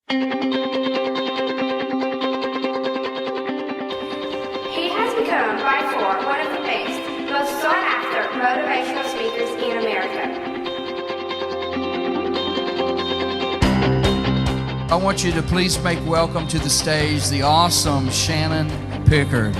He has become, by far, one of the best, most sought-after motivational speakers in America. I want you to please make welcome to the stage the awesome Shannon Pickard.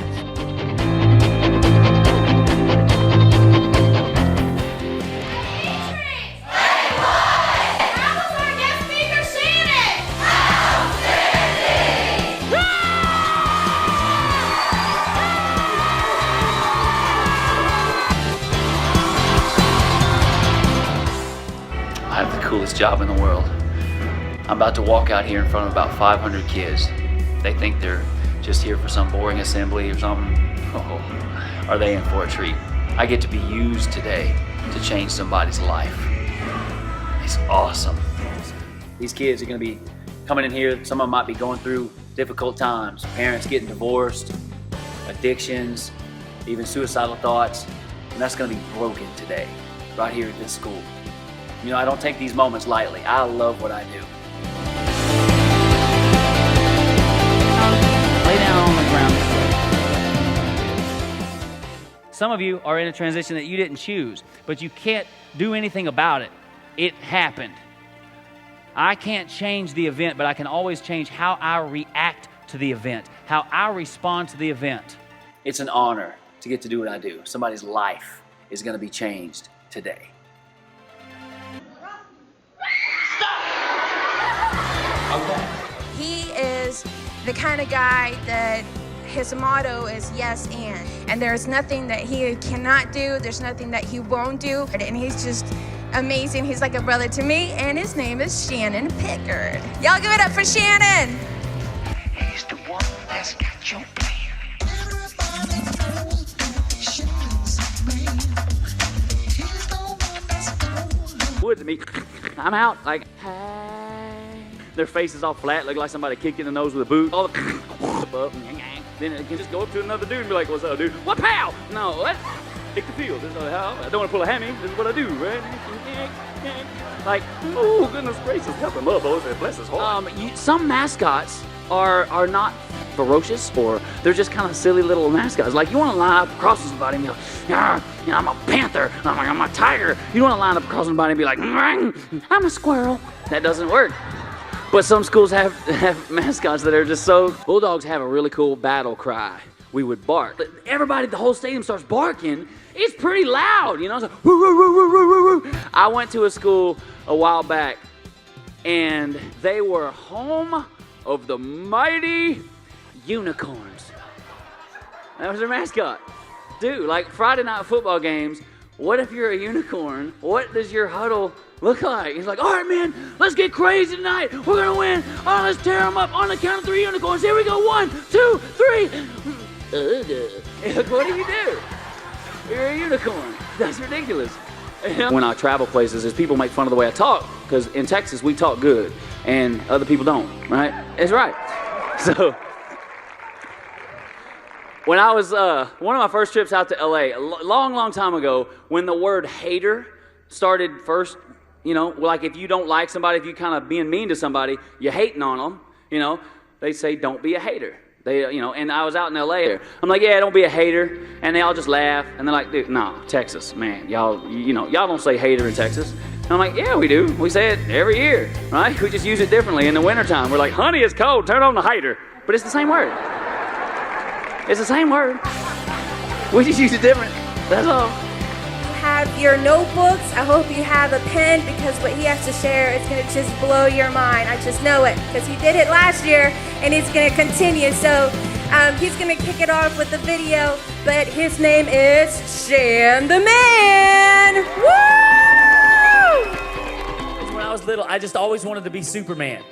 I have the coolest job in the world. I'm about to walk out here in front of about 500 kids. They think they're just here for some boring assembly or something. Oh, are they in for a treat? I get to be used today to change somebody's life. It's awesome. These kids are gonna be coming in here. Some of them might be going through difficult times. Parents getting divorced, addictions, even suicidal thoughts. And that's gonna be broken today, right here at this school. You know, I don't take these moments lightly. I love what I do. Lay down on the ground. Some of you are in a transition that you didn't choose, but you can't do anything about it. It happened. I can't change the event, but I can always change how I react to the event, how I respond to the event. It's an honor to get to do what I do. Somebody's life is going to be changed today. He is the kind of guy that his motto is yes and there's nothing that he cannot do, there's nothing that he won't do, and he's just amazing. He's like a brother to me, and his name is Shannon Pickard. Y'all give it up for Shannon. He's the one that's got your plan. Wood to me, I'm out, like, hey. Their face is all flat, look like somebody kicked in the nose with a boot. All the up, then it can just go up to another dude and be like, what's up, dude? What, pow? No, what? Pick the field. This is how I don't want to pull a hammy. This is what I do, right? Like, oh, goodness gracious, help him up, boys, and bless his heart. Some mascots are not ferocious, or they're just kind of silly little mascots. Like, you want to line up across from somebody and be like, yeah, you know, I'm a panther, I'm a tiger. You don't want to line up across somebody and be like, I'm a squirrel. That doesn't work. But some schools have mascots that are just so... Bulldogs have a really cool battle cry. We would bark. But everybody, the whole stadium starts barking. It's pretty loud, you know? It's like, woo, woo, woo, woo, woo, woo, woo. I went to a school a while back, and they were home of the mighty unicorns. That was their mascot. Dude, like Friday night football games, what if you're a unicorn? What does your huddle look like? He's like, all right, man, let's get crazy tonight. We're going to win. Oh, let's tear them up on the count of 3 unicorns. Here we go. 1, 2, 3. What do? You're a unicorn. That's ridiculous. When I travel places, is people make fun of the way I talk, because in Texas, we talk good, and other people don't, right? It's right. So, when I was, one of my first trips out to LA, a long time ago, when the word hater started first, you know, like if you don't like somebody, if you kind of being mean to somebody, you're hating on them, you know, they say don't be a hater. They, you know, and I was out in LA. I'm like, yeah, don't be a hater, and they all just laugh, and they're like, dude, no, Texas, man, y'all, you know, y'all don't say hater in Texas. And I'm like, yeah, we do. We say it every year, right? We just use it differently in the wintertime. We're like, honey, it's cold. Turn on the hater, but it's the same word. It's the same word. We just use it different. That's all. Have your notebooks. I hope you have a pen, because what he has to share is going to just blow your mind. I just know it, because he did it last year and he's going to continue. So he's going to kick it off with the video, but his name is Shan the Man. Woo! When I was little, I just always wanted to be Superman.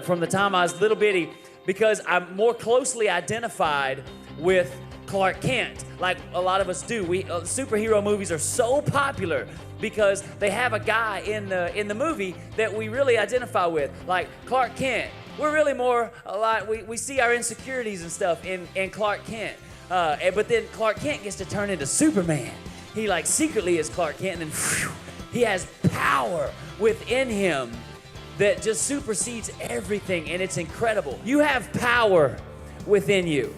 From the time I was little bitty, because I'm more closely identified with Clark Kent, like a lot of us do. Superhero movies are so popular because they have a guy in the movie that we really identify with, like Clark Kent. We're really more a lot. We see our insecurities and stuff in Clark Kent, but then Clark Kent gets to turn into Superman. He like secretly is Clark Kent, and then he has power within him that just supersedes everything, and it's incredible. You have power within you.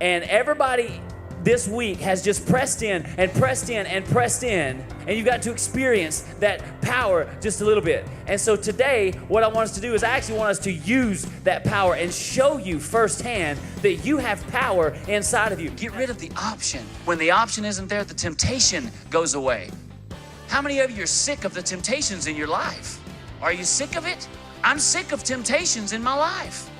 And everybody this week has just pressed in and pressed in and pressed in, and you got to experience that power just a little bit. And so today, what I want us to do is I actually want us to use that power and show you firsthand that you have power inside of you. Get rid of the option. When the option isn't there, the temptation goes away. How many of you are sick of the temptations in your life? Are you sick of it? I'm sick of temptations in my life.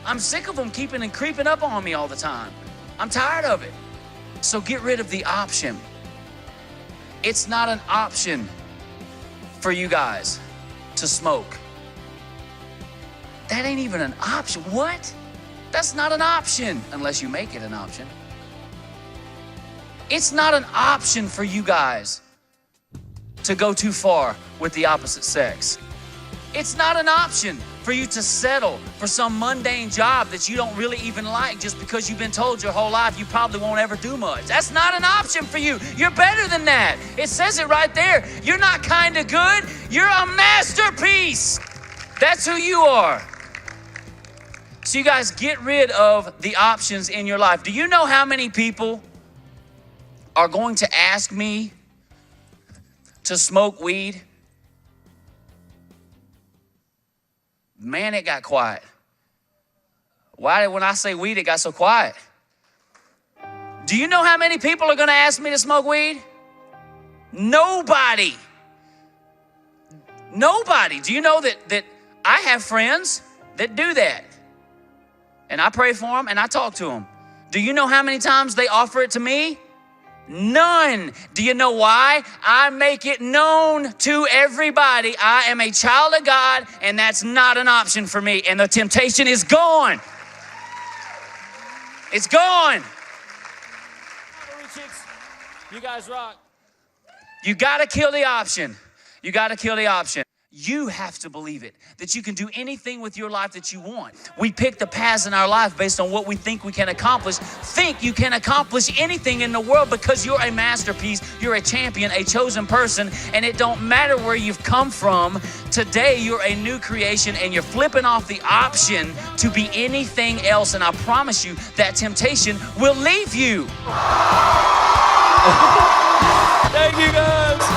I'm sick of them keeping and creeping up on me all the time. I'm tired of it. So get rid of the option. It's not an option for you guys to smoke. That ain't even an option. What? That's not an option unless you make it an option. It's not an option for you guys to go too far with the opposite sex. It's not an option for you to settle for some mundane job that you don't really even like just because you've been told your whole life you probably won't ever do much. That's not an option for you. You're better than that. It says it right there. You're not kind of good. You're a masterpiece. That's who you are. So you guys, get rid of the options in your life. Do you know how many people are going to ask me to smoke weed? Man, it got quiet. Why, when I say weed, it got so quiet? Do you know how many people are going to ask me to smoke weed? Nobody. Nobody. Do you know that I have friends that do that? And I pray for them and I talk to them. Do you know how many times they offer it to me? None. Do you know why? I make it known to everybody I am a child of God, and that's not an option for me. And the temptation is gone. It's gone. You guys rock. You got to kill the option. You got to kill the option. You have to believe it, that you can do anything with your life that you want. We pick the paths in our life based on what we think we can accomplish. Think you can accomplish anything in the world because you're a masterpiece, you're a champion, a chosen person, and it don't matter where you've come from. Today, you're a new creation, and you're flipping off the option to be anything else, and I promise you that temptation will leave you. Thank you, guys.